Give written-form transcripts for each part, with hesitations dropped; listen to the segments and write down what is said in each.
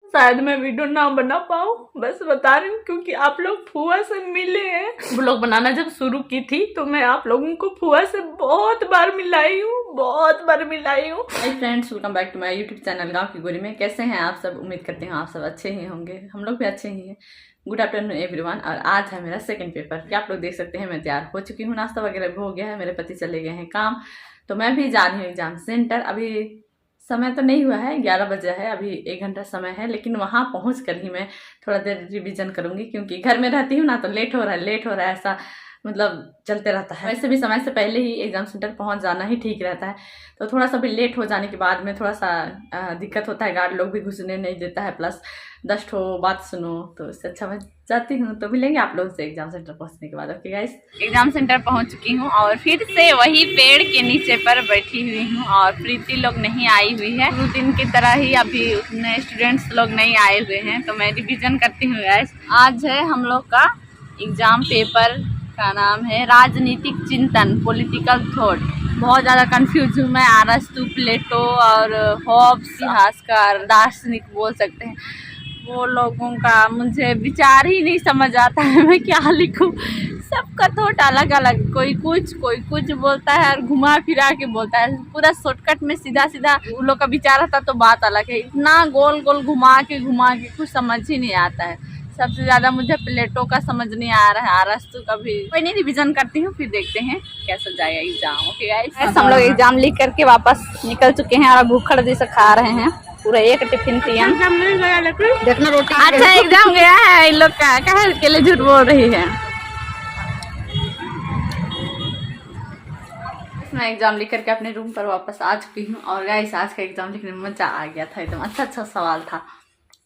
शायद मैं वीडियो ना बना पाऊँ, बस बता रही हूँ क्योंकि आप लोग फुआ से मिले हैं। ब्लॉग बनाना जब शुरू की थी तो मैं आप लोगों को फुआ से बहुत बार मिलाई हूँ, बहुत बार मिलाई हूँ। Hi friends, welcome back to my YouTube channel गाँव की गोरी में। कैसे हैं आप सब? उम्मीद करते हैं आप सब अच्छे ही होंगे, हम लोग भी अच्छे ही हैं। Good afternoon everyone. और आज है मेरा सेकंड पेपर। क्या आप लोग देख सकते हैं मैं तैयार हो चुकी हूँ, नाश्ता वगैरह भी हो गया है, मेरे पति चले गए हैं काम, तो मैं भी जा रही हूँ एग्जाम सेंटर। अभी समय तो नहीं हुआ है, 11 बजे है, अभी 1 घंटा समय है, लेकिन वहां पहुंच कर ही मैं थोड़ा देर रिवीजन करूंगी क्योंकि घर में रहती हूँ ना, तो लेट हो रहा है ऐसा मतलब चलते रहता है। वैसे भी समय से पहले ही एग्जाम सेंटर पहुंच जाना ही ठीक रहता है, तो थोड़ा सा भी लेट हो जाने के बाद में थोड़ा सा दिक्कत होता है, गार्ड लोग भी घुसने नहीं देता है, प्लस 10 ठो बात सुनो, तो इससे अच्छा मैं जाती हूँ। तो मिलेंगे आप लोगों से एग्जाम सेंटर पहुंचने के बाद। ओके गाइस, एग्जाम सेंटर पहुंच चुकी हूँ और फिर से वही पेड़ के नीचे पर बैठी हुई हूँ और प्रीति लोग नहीं आई हुई है। 2 दिन की तरह ही अभी उतने स्टूडेंट्स लोग नहीं आए हुए हैं, तो मैं रिविजन करती हूँ गाइस। आज है हम लोग का एग्जाम पेपर का नाम है राजनीतिक चिंतन, पॉलिटिकल थॉट। बहुत ज़्यादा कंफ्यूज हूँ मैं। अरस्तु, प्लेटो और हॉब्स, इतिहासकार, दार्शनिक बोल सकते हैं, वो लोगों का मुझे विचार ही नहीं समझ आता है मैं क्या लिखूं। सबका थॉट अलग अलग, कोई कुछ बोलता है और घुमा फिरा के बोलता है। पूरा शॉर्टकट में सीधा सीधा उन लोग का विचार आता तो बात अलग है, इतना गोल गोल घुमा के कुछ समझ ही नहीं आता है। सबसे ज्यादा मुझे प्लेटो का समझ नहीं आ रहा है, अरस्तु का भी। कोई नहीं, रिवीजन करती हूँ, फिर देखते हैं कैसा जाएगा एग्जाम। ओके गाइस, हम लोग एग्जाम लिख करके वापस निकल चुके हैं और भूखड़ जैसे खा रहे हैं। पूरा एक टिफिन पियन देखना रोटी। अच्छा एग्जाम गया है इन लोग का, कहे के लिए झूठ बोल रही है। मैं एग्जाम लिख करके अपने रूम पर वापस आ चुकी हूँ और गाइस आज का एग्जाम लिखने में मजा आ गया था, एकदम अच्छा सवाल था।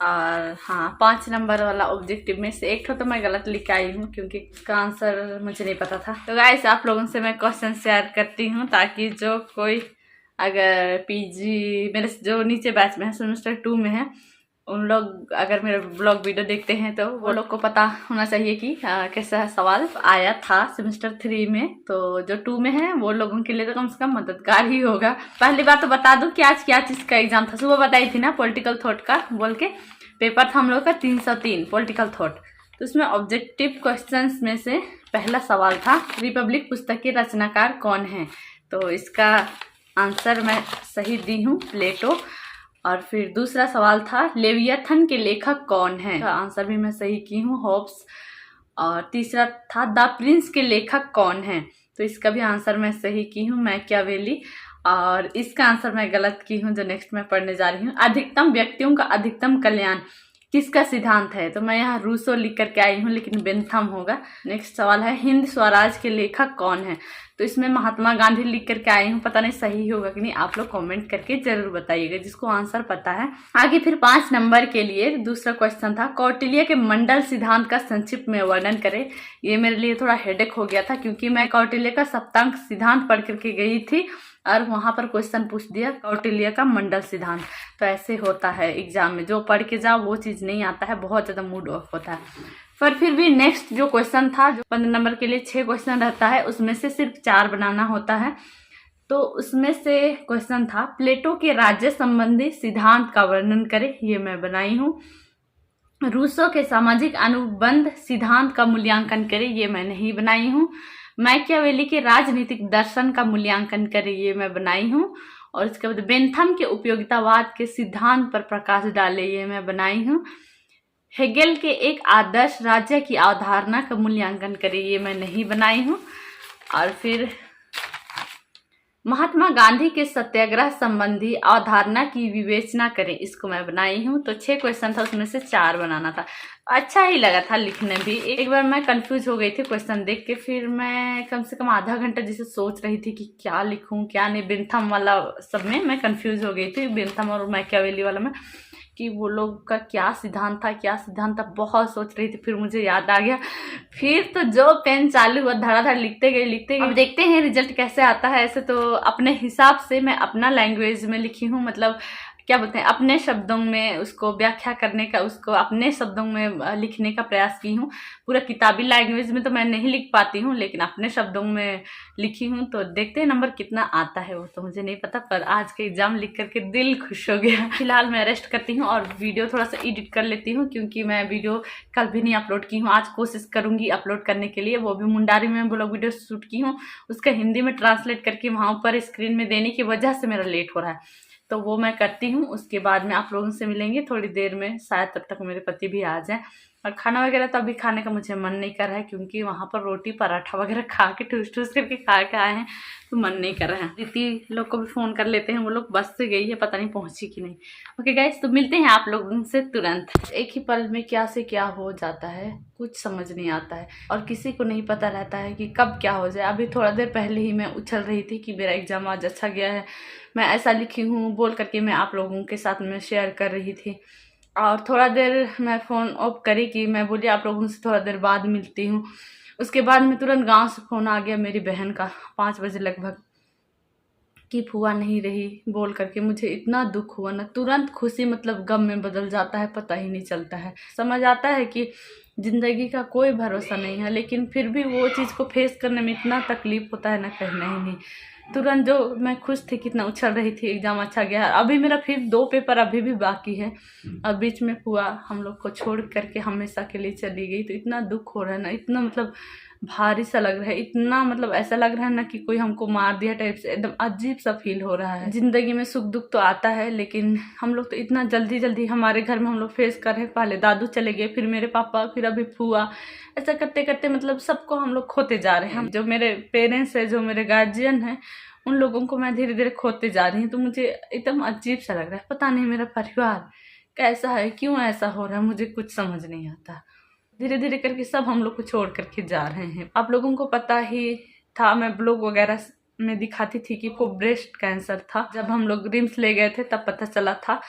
और हाँ, 5 नंबर वाला ऑब्जेक्टिव में से एक तो मैं गलत लिख आई हूँ क्योंकि इसका आंसर मुझे नहीं पता था। तो गाइस आप लोगों से मैं क्वेश्चन शेयर करती हूँ ताकि जो कोई अगर पीजी मेरे जो नीचे बैच में है, सेमेस्टर 2 में है, उन लोग अगर मेरे ब्लॉग वीडियो देखते हैं तो वो लोग को पता होना चाहिए कि कैसा सवाल आया था सेमेस्टर 3 में। तो जो 2 में है वो लोगों के लिए तो कम से कम मददगार ही होगा। पहली बात तो बता दूं कि आज क्या चीज़ का एग्जाम था। सुबह बताई थी ना, पॉलिटिकल थॉट का बोल के पेपर था हम लोग का 303 पॉलिटिकल थॉट। तो उसमें ऑब्जेक्टिव क्वेश्चंस में से पहला सवाल था रिपब्लिक पुस्तक के रचनाकार कौन है। तो इसका आंसर मैं सही दी हूँ, प्लेटो। और फिर दूसरा सवाल था लेवियाथन के लेखक कौन है, तो आंसर भी मैं सही की हूँ, हॉब्स। और तीसरा था द प्रिंस के लेखक कौन है, तो इसका भी आंसर मैं सही की हूँ, मैकियावेली। और इसका आंसर मैं गलत की हूँ, जो नेक्स्ट मैं पढ़ने जा रही हूँ। अधिकतम व्यक्तियों का अधिकतम कल्याण किसका सिद्धांत है, तो मैं यहाँ रूसो लिख करके आई हूँ, लेकिन बेंथम होगा। नेक्स्ट सवाल है हिंद स्वराज के लेखक कौन है, तो इसमें महात्मा गांधी लिख करके आई हूँ, पता नहीं सही होगा कि नहीं, आप लोग कमेंट करके जरूर बताइएगा जिसको आंसर पता है। आगे फिर 5 नंबर के लिए दूसरा क्वेश्चन था कौटिल्य के मंडल सिद्धांत का संक्षिप्त में वर्णन करें। ये मेरे लिए थोड़ा हेडेक हो गया था क्योंकि मैं कौटिल्य का सप्तांक सिद्धांत पढ़ करके गई थी और वहां पर क्वेश्चन पूछ दिया कौटिल्य का मंडल सिद्धांत। तो ऐसे होता है एग्जाम में, जो पढ़ के जाओ वो चीज नहीं आता है, बहुत ज्यादा मूड ऑफ होता है। पर फिर भी नेक्स्ट जो क्वेश्चन था, जो 15 नंबर के लिए 6 क्वेश्चन रहता है, उसमें से सिर्फ 4 बनाना होता है। तो उसमें से क्वेश्चन था प्लेटो के राज्य संबंधी सिद्धांत का वर्णन करें, ये मैं बनाई हूँ। रूसो के सामाजिक अनुबंध सिद्धांत का मूल्यांकन करें, ये मैं नहीं बनाई हूँ। मैकियावेली के राजनीतिक दर्शन का मूल्यांकन करें, ये मैं बनाई हूँ। और इसके बाद बेंथम के उपयोगितावाद के सिद्धांत पर प्रकाश डाले, ये मैं बनाई हूँ। हेगेल के एक आदर्श राज्य की अवधारणा का मूल्यांकन करें, ये मैं नहीं बनाई हूँ। और फिर महात्मा गांधी के सत्याग्रह संबंधी अवधारणा की विवेचना करें, इसको मैं बनाई हूँ। तो 6 क्वेश्चन था, उसमें से 4 बनाना था। अच्छा ही लगा था लिखने भी। एक बार मैं कंफ्यूज हो गई थी क्वेश्चन देख के, फिर मैं कम से कम आधा घंटा जैसे सोच रही थी कि क्या लिखूं क्या नहीं। बेंथम वाला सब में मैं कंफ्यूज हो गई थी, बेंथम और मैकियावेली वाला में, कि वो लोग का क्या सिद्धांत था, बहुत सोच रही थी। फिर मुझे याद आ गया, फिर तो जो पेन चालू हुआ धड़ाधड़ लिखते गए। अब देखते हैं रिजल्ट कैसे आता है। ऐसे तो अपने हिसाब से मैं अपना लैंग्वेज में लिखी हूँ, मतलब क्या बोलते हैं, अपने शब्दों में उसको व्याख्या करने का, उसको अपने शब्दों में लिखने का प्रयास की हूँ। पूरा किताबी लैंग्वेज में तो मैं नहीं लिख पाती हूँ, लेकिन अपने शब्दों में लिखी हूँ। तो देखते हैं नंबर कितना आता है, वो तो मुझे नहीं पता, पर आज के एग्जाम लिख करके दिल खुश हो गया। फिलहाल मैं रेस्ट करती हूँ और वीडियो थोड़ा सा एडिट कर लेती हूँ, क्योंकि मैं वीडियो कल भी नहीं अपलोड की हूँ। आज कोशिश करूंगी अपलोड करने के लिए। वो भी मुंडारी में ब्लॉग वीडियो शूट की हूँ, उसका हिंदी में ट्रांसलेट करके वहाँ ऊपर स्क्रीन में देने की वजह से मेरा लेट हो रहा है। तो वो मैं करती हूँ, उसके बाद में आप लोगों से मिलेंगे थोड़ी देर में, शायद तब तक मेरे पति भी आ जाए। और खाना वगैरह तो अभी खाने का मुझे मन नहीं कर रहा है, क्योंकि वहाँ पर रोटी पराठा वगैरह खा के ठूस ठूस करके खा के आए हैं, तो मन नहीं कर रहा है। दीदी लोग को भी फ़ोन कर लेते हैं, वो लोग बस से गई है, पता नहीं पहुँची कि नहीं। ओके गाइस, तो मिलते हैं आप लोगों से तुरंत। एक ही पल में क्या से क्या हो जाता है, कुछ समझ नहीं आता है, और किसी को नहीं पता रहता है कि कब क्या हो जाए। अभी थोड़ा देर पहले ही मैं उछल रही थी कि मेरा एग्जाम आज अच्छा गया है, मैं ऐसा लिखी हूँ बोल करके मैं आप लोगों के साथ में शेयर कर रही थी। और थोड़ा देर मैं फ़ोन ऑफ करी कि मैं बोली आप लोगों से थोड़ा देर बाद मिलती हूँ। उसके बाद में तुरंत गांव से फ़ोन आ गया मेरी बहन का 5 बजे लगभग, कि फुआ नहीं रही बोल करके। मुझे इतना दुख हुआ ना, तुरंत खुशी मतलब गम में बदल जाता है, पता ही नहीं चलता है। समझ आता है कि ज़िंदगी का कोई भरोसा नहीं है, लेकिन फिर भी वो चीज़ को फेस करने में इतना तकलीफ होता है ना, कहना ही नहीं। तुरंत जो मैं खुश थी, कितना उछल रही थी, एग्जाम अच्छा गया। अभी मेरा फिर 2 पेपर अभी भी बाकी है, और बीच में फुआ हम लोग को छोड़ करके हमेशा के लिए चली गई। तो इतना दुख हो रहा है ना, इतना मतलब भारी सा लग रहा है, इतना मतलब ऐसा लग रहा है ना कि कोई हमको मार दिया टाइप से, एकदम अजीब सा फील हो रहा है। जिंदगी में सुख दुख तो आता है, लेकिन हम लोग तो इतना जल्दी जल्दी हमारे घर में हम लोग फेस कर रहे हैं। पहले दादू चले गए, फिर मेरे पापा, फिर अभी फुआ, ऐसा करते करते मतलब सबको हम लोग खोते जा रहे हैं। जो मेरे पेरेंट्स है, जो मेरे गार्जियन है, उन लोगों को मैं धीरे धीरे खोते जा रही हूँ। तो मुझे एकदम अजीब सा लग रहा है, पता नहीं मेरा परिवार कैसा है, क्यों ऐसा हो रहा है, मुझे कुछ समझ नहीं आता। धीरे धीरे करके सब हम लोग को छोड़ करके जा रहे हैं। आप लोगों को पता ही था, मैं ब्लॉग वगैरह में दिखाती थी कि वो ब्रेस्ट कैंसर था। जब हम लोग रिम्स ले गए थे तब पता चला था,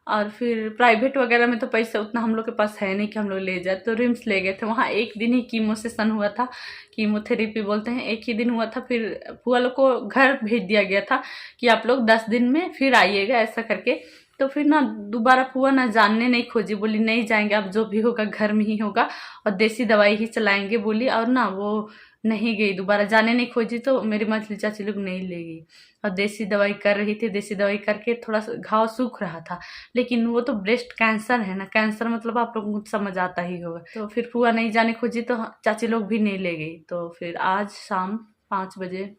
और फिर प्राइवेट वगैरह में तो पैसा उतना हम लोग के पास है नहीं कि हम लोग ले जाए, तो रिम्स ले गए थे। वहाँ 1 दिन ही कीमो सेशन हुआ था, कीमोथेरेपी बोलते हैं, 1 ही दिन हुआ था। फिर फुआ लोग को घर भेज दिया गया था कि आप लोग 10 दिन में फिर आइएगा, ऐसा करके। तो फिर ना दोबारा फुआ ना जानने नहीं खोजी, बोली नहीं जाएंगे, अब जो भी होगा घर में ही होगा, और देसी दवाई ही चलाएंगे बोली। और ना वो नहीं गई, दोबारा जाने नहीं खोजी। तो मेरी मछली चाची लोग नहीं ले गई, और देसी दवाई कर रही थी। देसी दवाई करके थोड़ा सा घाव सूख रहा था, लेकिन वो तो ब्रेस्ट कैंसर है ना, कैंसर मतलब आप लोगों को समझ आता ही होगा। तो फिर फुआ नहीं जाने खोजी, तो चाची लोग भी नहीं ले गई। तो फिर आज शाम 5 बजे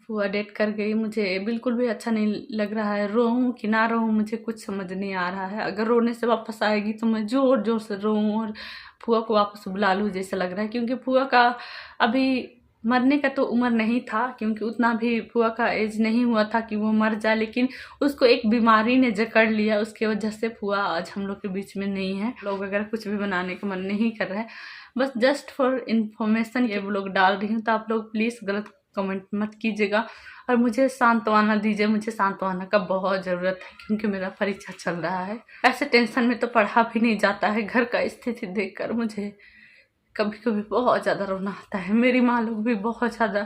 फुआ डेट कर गई। मुझे बिल्कुल भी अच्छा नहीं लग रहा है, रोऊं कि ना रोऊं मुझे कुछ समझ नहीं आ रहा है। अगर रोने से वापस आएगी तो मैं जोर जोर से रोऊं और फुआ को वापस बुला लूँ जैसा लग रहा है, क्योंकि फुआ का अभी मरने का तो उम्र नहीं था, क्योंकि उतना भी फुआ का एज नहीं हुआ था कि वो मर जाए, लेकिन उसको एक बीमारी ने जकड़ लिया। उसके वजह से फुआ आज हम लोग के बीच में नहीं है। लोग वगैरह कुछ भी बनाने का मन नहीं कर रहा है, बस जस्ट फॉर इन्फॉर्मेशन ये लोग डाल रही हूँ। तो आप लोग प्लीज़ गलत कमेंट मत कीजिएगा, और मुझे सांत्वना दीजिए। मुझे सांत्वना का बहुत ज़रूरत है, क्योंकि मेरा परीक्षा चल रहा है। ऐसे टेंशन में तो पढ़ा भी नहीं जाता है। घर का स्थिति देखकर मुझे कभी कभी बहुत ज़्यादा रोना आता है। मेरी माँ लोग भी बहुत ज़्यादा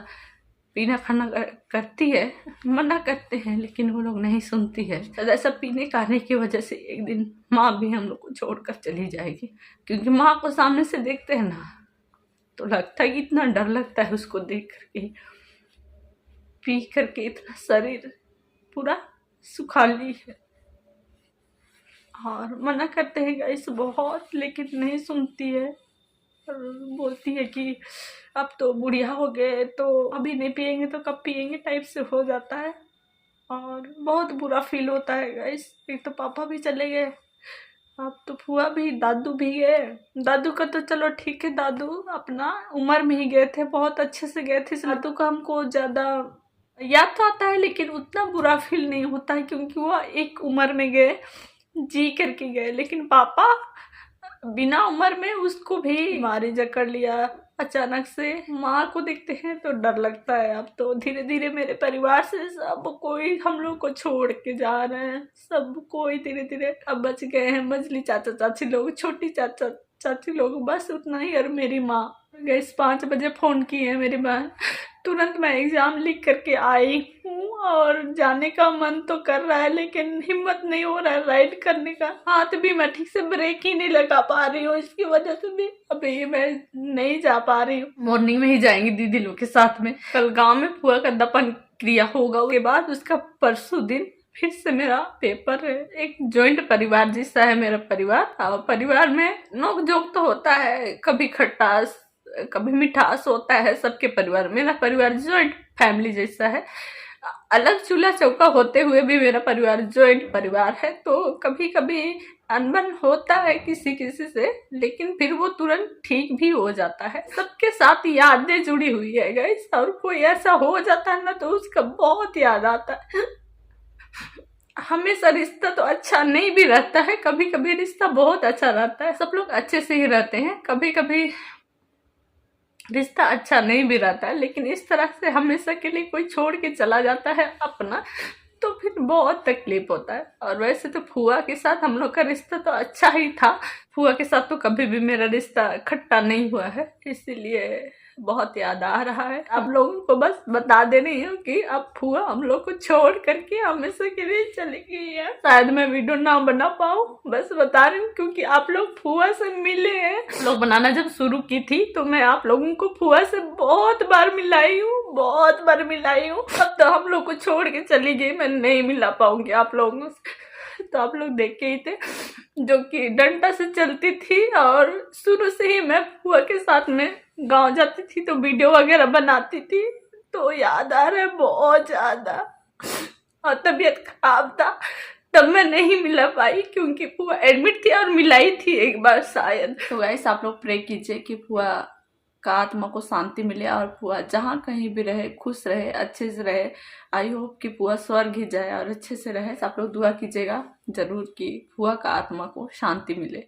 पीना खाना करती है, मना करते हैं, लेकिन वो लोग नहीं सुनती है। ऐसा पीने खाने की वजह से एक दिन माँ भी हम लोग को छोड़कर चली जाएगी, क्योंकि माँ को सामने से देखते हैं ना, तो लगता है कि इतना डर लगता है उसको देख करके। पी करके इतना शरीर पूरा सुखाली है, और मना करते हैं गाइस बहुत, लेकिन नहीं सुनती है। और बोलती है कि अब तो बुढ़िया हो गए, तो अभी नहीं पिएंगे तो कब पिएंगे टाइप से हो जाता है, और बहुत बुरा फील होता है गाइस। एक तो पापा भी चले गए, अब तो फुआ भी, दादू भी गए। दादू का तो चलो ठीक है, दादू अपना उम्र में ही गए थे, बहुत अच्छे से गए थे। दादू का हमको ज़्यादा याद तो आता है, लेकिन उतना बुरा फील नहीं होता है, क्योंकि वो एक उम्र में गए, जी करके गए। लेकिन पापा बिना उम्र में उसको भी बीमारी जकड़ लिया अचानक से। माँ को देखते हैं तो डर लगता है। अब तो धीरे धीरे मेरे परिवार से सब कोई हम लोग को छोड़ के जा रहे हैं, सब कोई धीरे धीरे अब बच गए हैं। मजली चाचा चाची लोग, छोटी चाचा चाची लोग, बस उतना ही। और मेरी माँ गैस 5 बजे फ़ोन की है मेरी बहन, तुरंत मैं एग्ज़ाम लिख करके आई हूँ, और जाने का मन तो कर रहा है लेकिन हिम्मत नहीं हो रहा है राइड करने का। हाथ भी मैं ठीक से ब्रेक ही नहीं लगा पा रही हूँ, इसकी वजह से भी अभी मैं नहीं जा पा रही हूँ। मॉर्निंग में ही जाएंगे दीदी लोग के साथ में। कल गांव में फुआ का दफन क्रिया होगा, उसके बाद उसका परसों दिन फिर से मेरा पेपर है। एक जॉइंट परिवार जैसा है मेरा परिवार, और परिवार में नोक झोंक तो होता है, कभी खटास कभी मिठास होता है सबके परिवार। मेरा परिवार जॉइंट फैमिली जैसा है, अलग चूल्हा चौका होते हुए भी मेरा परिवार जॉइंट परिवार है। तो कभी कभी अनबन होता है किसी किसी से, लेकिन फिर वो तुरंत ठीक भी हो जाता है। सबके साथ यादें जुड़ी हुई है गाइस, और कोई ऐसा हो जाता है ना तो उसका बहुत याद आता है। हमेशा रिश्ता तो अच्छा नहीं भी रहता है, कभी कभी रिश्ता बहुत अच्छा रहता है, सब लोग अच्छे से ही रहते हैं। कभी कभी रिश्ता अच्छा नहीं भी रहता है, लेकिन इस तरह से हमेशा के लिए कोई छोड़ के चला जाता है अपना, तो फिर बहुत तकलीफ होता है। और वैसे तो फुआ के साथ हम लोग का रिश्ता तो अच्छा ही था, फुआ के साथ तो कभी भी मेरा रिश्ता खट्टा नहीं हुआ है, इसीलिए बहुत याद आ रहा है। आप लोगों को बस बता दे रही हूँ कि अब फुआ हम लोग को छोड़ करके हमेशा के लिए चली गई है। शायद मैं वीडियो ना बना पाऊँ, बस बता रही हूँ क्योंकि आप लोग फुआ से मिले हैं। लोग बनाना जब शुरू की थी तो मैं आप लोगों को फुआ से बहुत बार मिलाई हूँ, बहुत बार मिलाई हूँ। अब तो हम लोग को छोड़ के चली गई, मैं नहीं मिला पाऊंगी आप लोगों से। तो आप लोग देख के ही थे, जो कि डंडा से चलती थी, और शुरू से ही मैं फुआ के साथ में गांव जाती थी तो वीडियो वगैरह बनाती थी। तो याद आ रहा है बहुत ज्यादा, और तबीयत खराब था तब मैं नहीं मिला पाई क्योंकि फुआ एडमिट थी, और मिलाई थी एक बार शायद। तो गाइस आप लोग प्रे कीजिए कि फुआ का आत्मा को शांति मिले, और फुआ जहाँ कहीं भी रहे खुश रहे, अच्छे से रहे। आई होप कि फुआ स्वर्ग ही जाए और अच्छे से रहे। आप लोग दुआ कीजिएगा जरूर कि फुआ का आत्मा को शांति मिले।